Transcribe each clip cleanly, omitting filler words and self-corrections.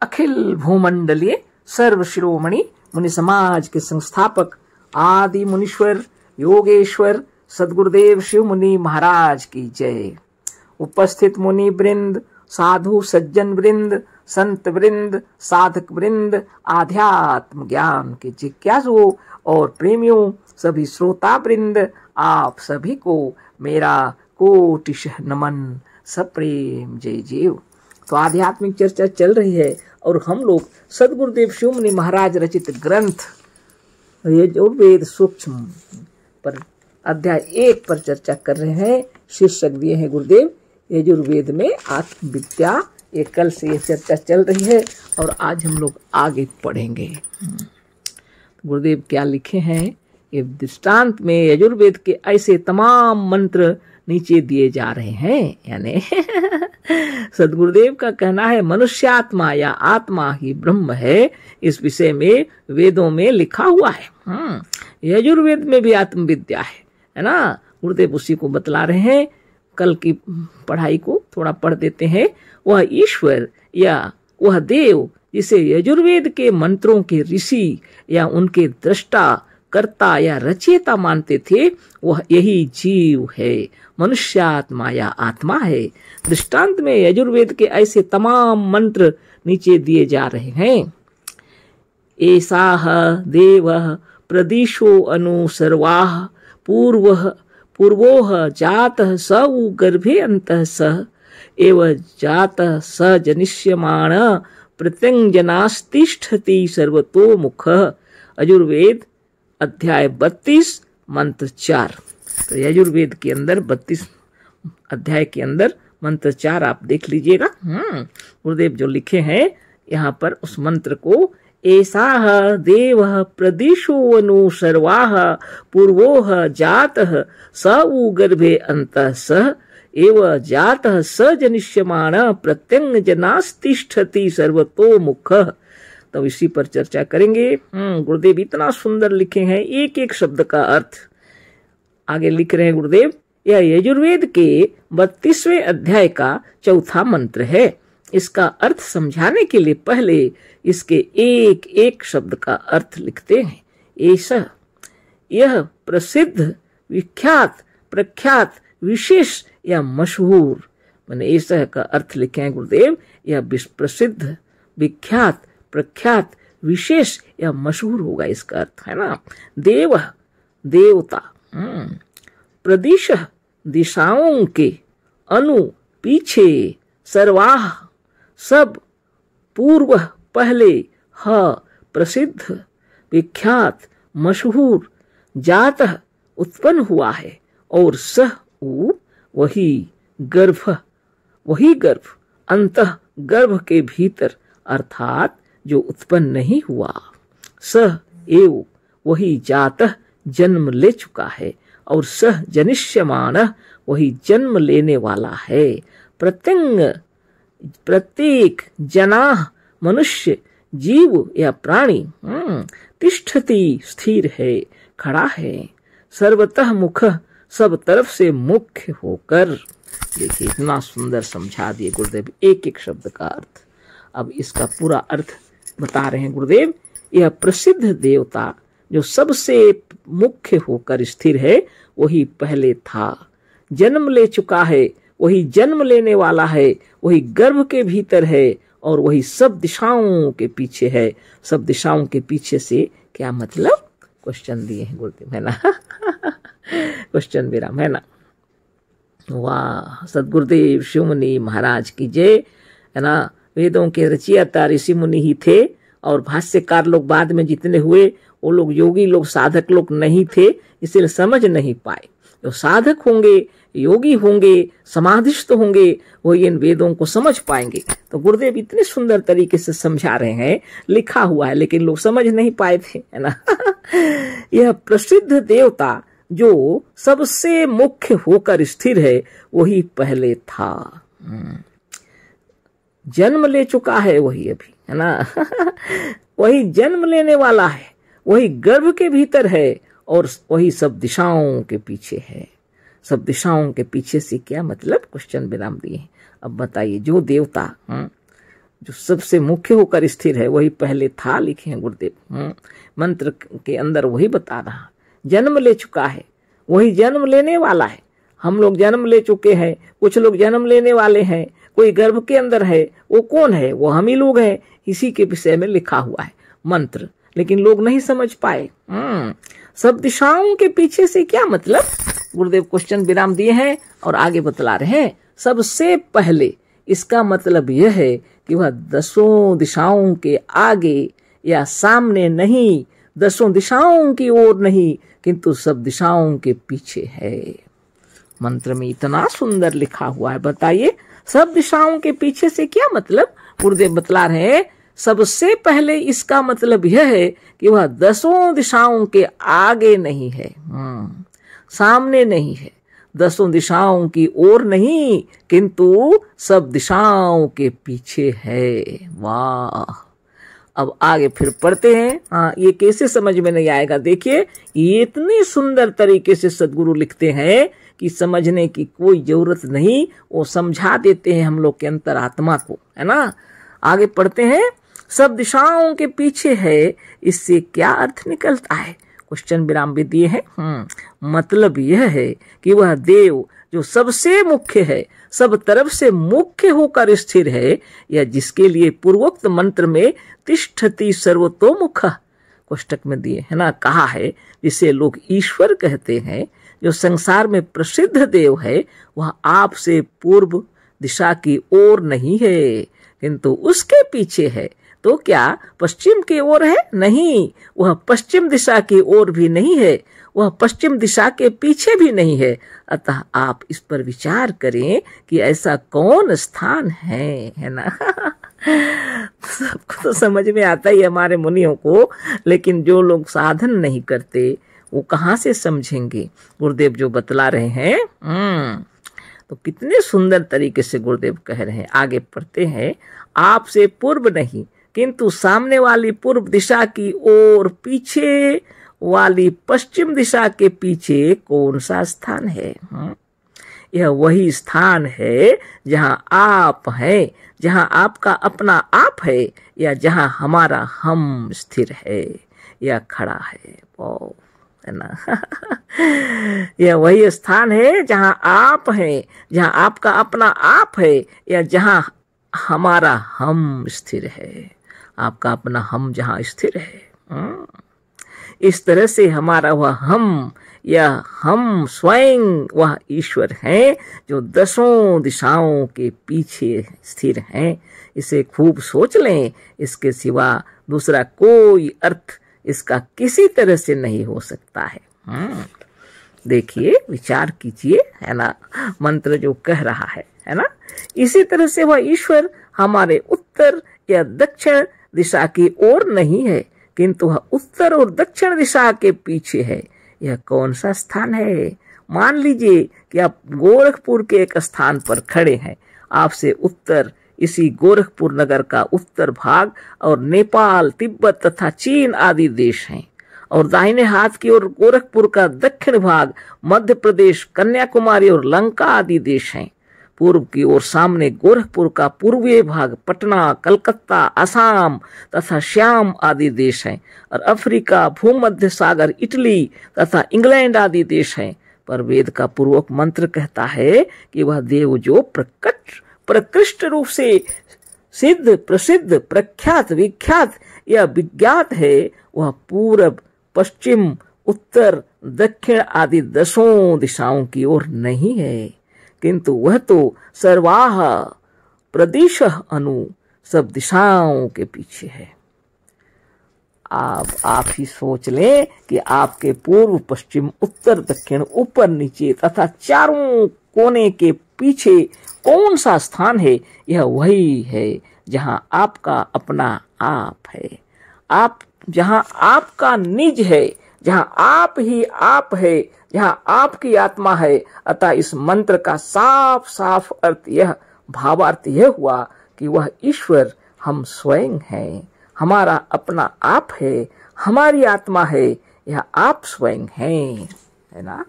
अखिल भूमंडलीय सर्व शिरोमणि मुनि समाज के संस्थापक आदि मुनीश्वर योगेश्वर सदगुरुदेव शिव मुनि महाराज की जय। उपस्थित मुनि वृंद, साधु सज्जन वृंद, संत वृंद, साधक वृंद, आध्यात्म ज्ञान के जिज्ञासुओं और प्रेमियों, सभी श्रोता वृंद, आप सभी को मेरा कोटिशः नमन, सप्रेम जय जीव। तो आध्यात्मिक चर्चा चल रही है और हम लोग सदगुरुदेव शिव मुनि महाराज रचित ग्रंथ यजुर्वेद सूक्ष्म पर अध्याय 1 पर चर्चा कर रहे हैं। शीर्षक दिए हैं गुरुदेव यजुर्वेद में आत्मविद्या। ये कल से ये चर्चा चल रही है और आज हम लोग आगे पढ़ेंगे। गुरुदेव क्या लिखे हैं, ये दृष्टांत में यजुर्वेद के ऐसे तमाम मंत्र नीचे दिए जा रहे हैं। यानी सदगुरुदेव का कहना है मनुष्यात्मा या आत्मा ही ब्रह्म है, इस विषय में वेदों में लिखा हुआ है। यजुर्वेद में भी आत्मविद्या है ना। गुरुदेव उसी को बतला रहे हैं। कल की पढ़ाई को थोड़ा पढ़ देते हैं। वह ईश्वर या वह देव जिसे यजुर्वेद के मंत्रों के ऋषि या उनके दृष्टा, कर्ता या रचयिता मानते थे, वह यही जीव है, मनुष्यात्मा या आत्मा है। दृष्टांत में यजुर्वेद के ऐसे तमाम मंत्र नीचे दिए जा रहे हैं। एसाह देवः प्रदिशो अनु सर्वाः पूर्वोह जातः स उ गर्भे अंतः सः एव जातः स जनिष्यमाण प्रत्यंजनास्तिष्ठति सर्वतोमुखः। यजुर्वेद अध्याय 32 मंत्र 4। तो यजुर्वेद के अंदर 32 अध्याय के अंदर मंत्र 4 आप देख लीजिएगा। गुरुदेव जो लिखे हैं यहाँ पर उस मंत्र को, एसाह देवः प्रदिशो अनु सर्वाः पूर्वोह जातः स उ गर्भे अंतः सः एव जातः स जनिष्यमाण प्रत्यंजनास्तिष्ठति सर्वतोमुखः। तो इसी पर चर्चा करेंगे। गुरुदेव इतना सुंदर लिखे हैं, एक एक शब्द का अर्थ आगे लिख रहे हैं गुरुदेव। यह यजुर्वेद के 32वें अध्याय का 4था मंत्र है। इसका अर्थ समझाने के लिए पहले इसके एक एक शब्द का अर्थ लिखते हैं। ऐसा यह प्रसिद्ध, विख्यात, प्रख्यात, विशेष या मशहूर, मैंने ऐसा का अर्थ लिखे हैं गुरुदेव। यह प्रसिद्ध, विख्यात, प्रख्यात, विशेष या मशहूर होगा इसका अर्थ, है ना। देव देवता, प्रदिश दिशाओं के, अनु पीछे, सर्वाह सब, पूर्व पहले, ह प्रसिद्ध, विख्यात, मशहूर, जातः उत्पन्न हुआ है, और सह उ वही गर्भ, अंतः गर्भ के भीतर अर्थात जो उत्पन्न नहीं हुआ, सह एव वही जातः जन्म ले चुका है, और सह जनिष्यमाण वही जन्म लेने वाला है। प्रत्येक जना मनुष्य, जीव या प्राणी, तिष्ठति स्थिर है, खड़ा है, सर्वतः मुख सब तरफ से मुख्य होकर। देखिए इतना सुंदर समझा दिए गुरुदेव एक एक शब्द का अर्थ। अब इसका पूरा अर्थ बता रहे हैं गुरुदेव। यह प्रसिद्ध देवता जो सबसे मुख्य होकर स्थिर है, वही पहले था, जन्म ले चुका है, वही जन्म लेने वाला है, वही गर्भ के भीतर है, और वही सब दिशाओं के पीछे है। सब दिशाओं के पीछे से क्या मतलब, क्वेश्चन दिए हैं गुरुदेव, है ना। क्वेश्चन विराम, है ना। वाह, सदगुरुदेव शिव मुनि महाराज की जय, है ना। वेदों के रचयिता ऋषि मुनि ही थे, और भाष्यकार लोग बाद में जितने हुए वो लोग योगी लोग, साधक लोग नहीं थे, इसलिए समझ नहीं पाए। जो साधक होंगे, योगी होंगे, समाधिस्थ होंगे, वो इन वेदों को समझ पाएंगे। तो गुरुदेव इतने सुंदर तरीके से समझा रहे हैं, लिखा हुआ है, लेकिन लोग समझ नहीं पाए थे, है ना। यह प्रसिद्ध देवता जो सबसे मुख्य होकर स्थिर है, वही पहले था, जन्म ले चुका है वही अभी, है ना। वही जन्म लेने वाला है, वही गर्भ के भीतर है, और वही सब दिशाओं के पीछे है। सब दिशाओं के पीछे से क्या मतलब, क्वेश्चन विराम दिए। अब बताइए, जो देवता जो सबसे मुख्य होकर स्थिर है वही पहले था, लिखे हैं गुरुदेव। मंत्र के अंदर वही बता रहा, जन्म ले चुका है वही जन्म लेने वाला है। हम लोग जन्म ले चुके हैं, कुछ लोग जन्म लेने वाले हैं, कोई गर्भ के अंदर है, वो कौन है? वो हम ही लोग हैं। इसी के विषय में लिखा हुआ है मंत्र, लेकिन लोग नहीं समझ पाए। सब दिशाओं के पीछे से क्या मतलब? गुरुदेव क्वेश्चन विराम दिए हैं और आगे बतला रहे हैं। सबसे पहले इसका मतलब यह है कि वह 10 दिशाओं के आगे या सामने नहीं, 10 दिशाओं की ओर नहीं, किंतु सब दिशाओं के पीछे है। मंत्र में इतना सुंदर लिखा हुआ है, बताइए सब दिशाओं के पीछे से क्या मतलब? गुरुदेव बतला रहे हैं, सबसे पहले इसका मतलब यह है कि वह 10 दिशाओं के आगे नहीं है, सामने नहीं है, 10 दिशाओं की ओर नहीं, किंतु सब दिशाओं के पीछे है। वाह! अब आगे फिर पढ़ते हैं। ये कैसे समझ में नहीं आएगा? देखिए, ये इतनी सुंदर तरीके से सदगुरु लिखते हैं कि समझने की कोई जरूरत नहीं, वो समझा देते हैं हम लोग के अंतरात्मा को, है ना। आगे पढ़ते हैं, सब दिशाओं के पीछे है, इससे क्या अर्थ निकलता है? क्वेश्चन विराम भी दिए हैं। मतलब यह है कि वह देव जो सबसे मुख्य है, सब तरफ से मुख्य होकर स्थिर है, या जिसके लिए पूर्वोक्त मंत्र में तिष्ठति सर्वतोमुख कोष्टक में दिए है ना, कहा है, जिसे लोग ईश्वर कहते हैं, जो संसार में प्रसिद्ध देव है, वह आपसे पूर्व दिशा की ओर नहीं है, किंतु उसके पीछे है। तो क्या पश्चिम की ओर है? नहीं, वह पश्चिम दिशा की ओर भी नहीं है, वह पश्चिम दिशा के पीछे भी नहीं है। अतः आप इस पर विचार करें कि ऐसा कौन स्थान है ना। सबको तो समझ में आता ही हमारे मुनियों को, लेकिन जो लोग साधन नहीं करते वो कहाँ से समझेंगे? गुरुदेव जो बतला रहे हैं, तो कितने सुंदर तरीके से गुरुदेव कह रहे हैं। आगे पढ़ते हैं, आपसे पूर्व नहीं, किंतु सामने वाली पूर्व दिशा की ओर पीछे वाली पश्चिम दिशा के पीछे कौन सा स्थान है? यह वही स्थान है जहां आप हैं, जहां आपका अपना आप है, या जहां हमारा हम स्थिर है या खड़ा है। है ना। यह वही स्थान है जहां आप हैं, जहां आपका अपना आप है, या जहां हमारा हम स्थिर है। आपका अपना हम जहां स्थिर है, इस तरह से हमारा वह हम या हम स्वयं वह ईश्वर हैं जो 10 दिशाओं के पीछे स्थिर हैं। इसे खूब सोच लें, इसके सिवा दूसरा कोई अर्थ इसका किसी तरह से नहीं हो सकता है। देखिए, विचार कीजिए, है ना, मंत्र जो कह रहा है ना। इसी तरह से वह ईश्वर हमारे उत्तर या दक्षिण दिशा की ओर नहीं है, किंतु वह उत्तर और दक्षिण दिशा के पीछे है। यह कौन सा स्थान है? मान लीजिए कि आप गोरखपुर के एक स्थान पर खड़े हैं, आपसे उत्तर इसी गोरखपुर नगर का उत्तर भाग और नेपाल, तिब्बत तथा चीन आदि देश हैं, और दाहिने हाथ की ओर गोरखपुर का दक्षिण भाग, मध्य प्रदेश, कन्याकुमारी और लंका आदि देश हैं। पूर्व की ओर सामने गोरखपुर का पूर्वीय भाग, पटना, कलकत्ता, असम तथा श्याम आदि देश हैं, और अफ्रीका, भूमध्य सागर, इटली तथा इंग्लैंड आदि देश हैं। पर वेद का पूर्वक मंत्र कहता है कि वह देव जो प्रकृष्ट रूप से सिद्ध, प्रसिद्ध, प्रख्यात, विख्यात या विज्ञात है, वह पूरब, पश्चिम, उत्तर, दक्षिण आदि 10 दिशाओं की ओर नहीं है, किंतु वह तो सर्वाह प्रदिशः अनु सब दिशाओं के पीछे है। आप ही सोच लें कि आपके पूर्व, पश्चिम, उत्तर, दक्षिण, ऊपर, नीचे तथा चारों कोने के पीछे कौन सा स्थान है? यह वही है जहां आपका अपना आप है, आप जहां आपका निज है, जहां आप ही आप है, जहां आपकी आत्मा है। अतः इस मंत्र का साफ साफ अर्थ यह, भावार्थ यह हुआ कि वह ईश्वर हम स्वयं हैं, हमारा अपना आप है, हमारी आत्मा है, यह आप स्वयं हैं, है ना।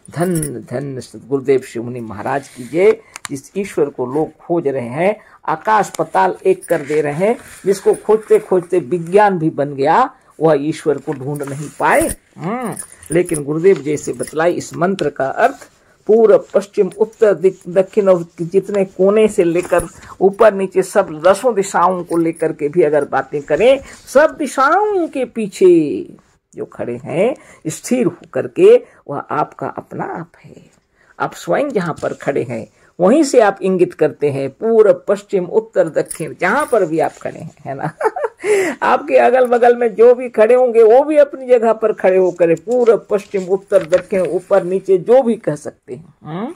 धन धन सदगुरुदेव शिव मुनि महाराज की जय। जिस ईश्वर को लोग खोज रहे हैं, आकाश पताल एक कर दे रहे हैं, जिसको खोजते खोजते विज्ञान भी बन गया, वह ईश्वर को ढूंढ नहीं पाए। लेकिन गुरुदेव जैसे बतलाई इस मंत्र का अर्थ पूर्व पश्चिम उत्तर दक्षिण और जितने कोने से लेकर ऊपर नीचे सब 10 दिशाओं को लेकर के भी अगर बातें करें, सब दिशाओं के पीछे जो खड़े हैं स्थिर होकर के, वह आपका अपना आप है। आप स्वयं जहां पर खड़े हैं वहीं से आप इंगित करते हैं पूर्व पश्चिम उत्तर दक्षिण, जहां पर भी आप खड़े हैं, है ना। आपके अगल बगल में जो भी खड़े होंगे वो भी अपनी जगह पर खड़े होकर पूर्व पश्चिम उत्तर दक्षिण ऊपर नीचे जो भी कह सकते हैं।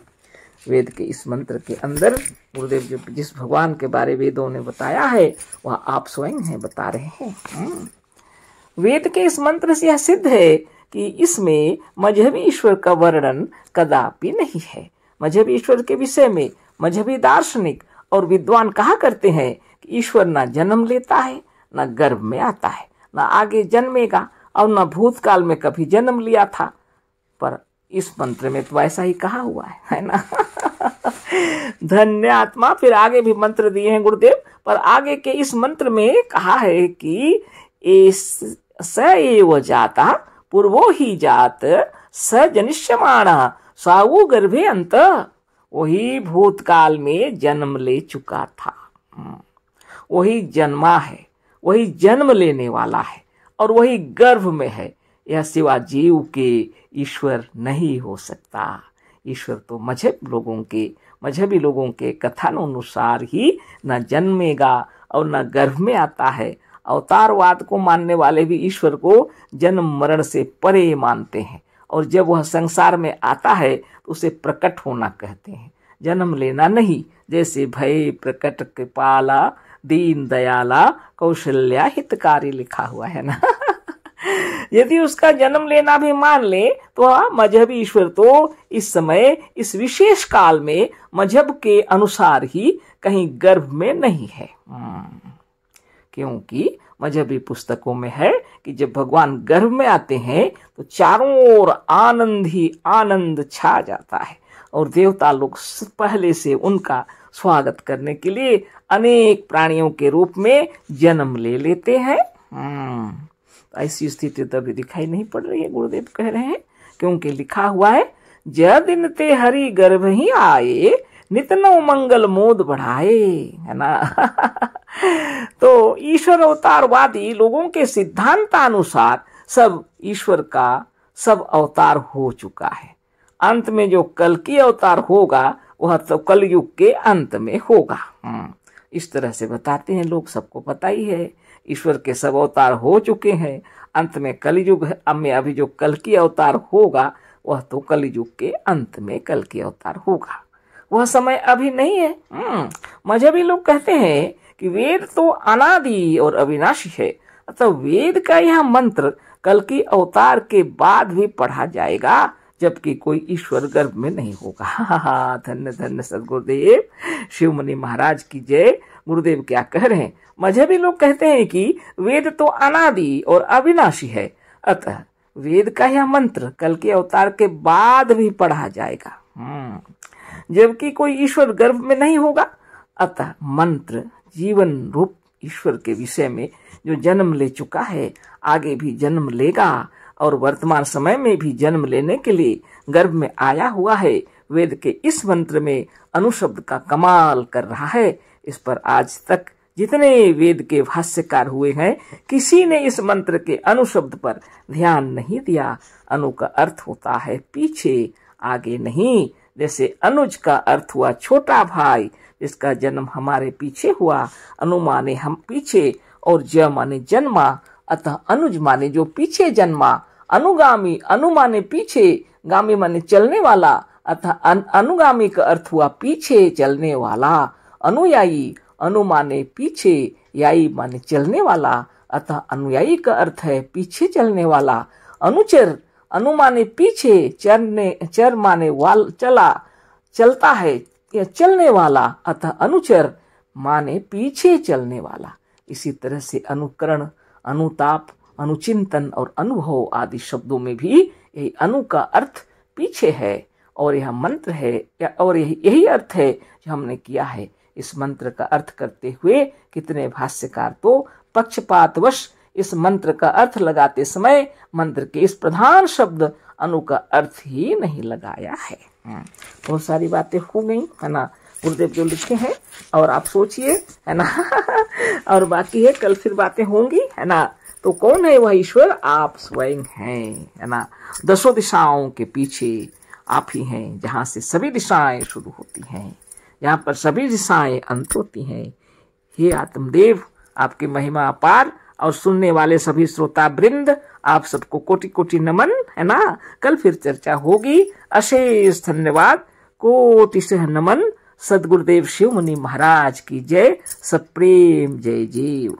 वेद के इस मंत्र के अंदर गुरुदेव जो जिस भगवान के बारे वेदों ने बताया है वह आप स्वयं हैं, बता रहे हैं। वेद के इस मंत्र से यह सिद्ध है कि इसमें मजहबी ईश्वर का वर्णन कदापि नहीं है। मजहबी ईश्वर के विषय में मजहबी दार्शनिक और विद्वान कहा करते हैं कि ईश्वर ना जन्म लेता है, ना गर्भ में आता है, ना आगे जन्मेगा और ना भूतकाल में कभी जन्म लिया था। पर इस मंत्र में तो ऐसा ही कहा हुआ है ना। धन्य आत्मा। फिर आगे भी मंत्र दिए हैं गुरुदेव, पर आगे के इस मंत्र में कहा है कि स एव जाता पूर्वो ही जात स जनिष्यमाण सावु गर्भे अंत। वही भूतकाल में जन्म ले चुका था, वही जन्मा है, वही जन्म लेने वाला है और वही गर्भ में है। यह सिवा जीव के ईश्वर नहीं हो सकता। ईश्वर तो मजहबी लोगों के कथनानुसार ही न जन्मेगा और न गर्भ में आता है। अवतारवाद को मानने वाले भी ईश्वर को जन्म मरण से परे मानते हैं, और जब वह संसार में आता है तो उसे प्रकट होना कहते हैं, जन्म लेना नहीं। जैसे भय प्रकट कृपाला दीन दयाला कौशल्या हितकारी लिखा हुआ है ना। यदि उसका जन्म लेना भी मान ले तो मजहबी ईश्वर तो इस समय इस विशेष काल में मजहब के अनुसार ही कहीं गर्भ में नहीं है। क्योंकि मजहबी पुस्तकों में है कि जब भगवान गर्भ में आते हैं तो चारों ओर आनंद ही आनंद छा जाता है, और देवता लोग पहले से उनका स्वागत करने के लिए अनेक प्राणियों के रूप में जन्म ले लेते हैं। ऐसी स्थिति तभी दिखाई नहीं पड़ रही है, गुरुदेव कह रहे हैं, क्योंकि लिखा हुआ है ज दिन ते हरि गर्भ ही आए नितनो मंगल मोद बढ़ाए, है ना। तो ईश्वर अवतारवादी लोगों के सिद्धांतानुसार सब ईश्वर का सब अवतार हो चुका है। अंत में जो कल्कि अवतार होगा वह तो कलयुग के अंत में होगा। इस तरह से बताते हैं लोग, सबको पता ही है ईश्वर के सब अवतार हो चुके हैं। अंत में कलयुग में अभी जो कल्कि अवतार होगा वह तो कलयुग के अंत में कल्कि अवतार होगा, वह समय अभी नहीं है। मजहबी लोग कहते हैं कि वेद तो अनादि और अविनाशी है, अतः वेद का यह मंत्र कल्कि अवतार के बाद भी पढ़ा जाएगा, जबकि कोई ईश्वर गर्भ में नहीं होगा। धन्य धन्य सदगुरुदेव शिव मुनि महाराज की जय। गुरुदेव क्या कह रहे हैं? मजहबी लोग कहते हैं कि वेद तो अनादि और अविनाशी है, अतः वेद का यह मंत्र कल्कि अवतार के बाद भी पढ़ा जाएगा, जबकि कोई ईश्वर गर्भ में नहीं होगा। अतः मंत्र जीवन रूप ईश्वर के विषय में जो जन्म ले चुका है, आगे भी जन्म लेगा और वर्तमान समय में भी जन्म लेने के लिए गर्भ में आया हुआ है, वेद के इस मंत्र में अनुशब्द का कमाल कर रहा है। इस पर आज तक जितने वेद के भाष्यकार हुए हैं, किसी ने इस मंत्र के अनुशब्द पर ध्यान नहीं दिया। अनु का अर्थ होता है पीछे, आगे नहीं। जैसे अनुज का अर्थ हुआ छोटा भाई, जिसका जन्म हमारे पीछे हुआ। अनु माने हम पीछे, और ज माने जन्मा, अतः अनुज माने जो पीछे जन्मा। अनुगामी, अनु माने पीछे, गामी माने चलने वाला, अतः अनुगामी का अर्थ हुआ पीछे चलने वाला। अनुयायी, अनु माने पीछे, याई माने चलने वाला, अतः अनुयायी का अर्थ है पीछे चलने वाला। अनुचर, अनु माने पीछे, चर माने वाल चला, चलता है या चलने वाला, अतः अनुचर माने पीछे चलने वाला। इसी तरह से अनुकरण, अनुताप, अनुचिंतन और अनुभव आदि शब्दों में भी यही अनु का अर्थ पीछे है और यह मंत्र है और यही अर्थ है जो हमने किया है। इस मंत्र का अर्थ करते हुए कितने भाष्यकार तो पक्षपातवश इस मंत्र का अर्थ लगाते समय मंत्र के इस प्रधान शब्द अनु का अर्थ ही नहीं लगाया है। बहुत सारी बातें हो गई है ना, गुरुदेव जो लिखे हैं, और आप सोचिए है ना और बाकी है कल फिर बातें होंगी है ना। तो कौन है वह ईश्वर? आप स्वयं हैं है ना। दसों दिशाओं के पीछे आप ही हैं, जहां से सभी दिशाएं शुरू होती हैं, यहाँ पर सभी दिशाएं अंत होती हैं। हे आत्मदेव, आपकी महिमा अपार, और सुनने वाले सभी श्रोता वृंद आप सबको कोटि कोटि नमन है ना। कल फिर चर्चा होगी। अशेष धन्यवाद, कोटि से नमन। सदगुरुदेव शिव मुनि महाराज की जय। सप्रेम जय जीव।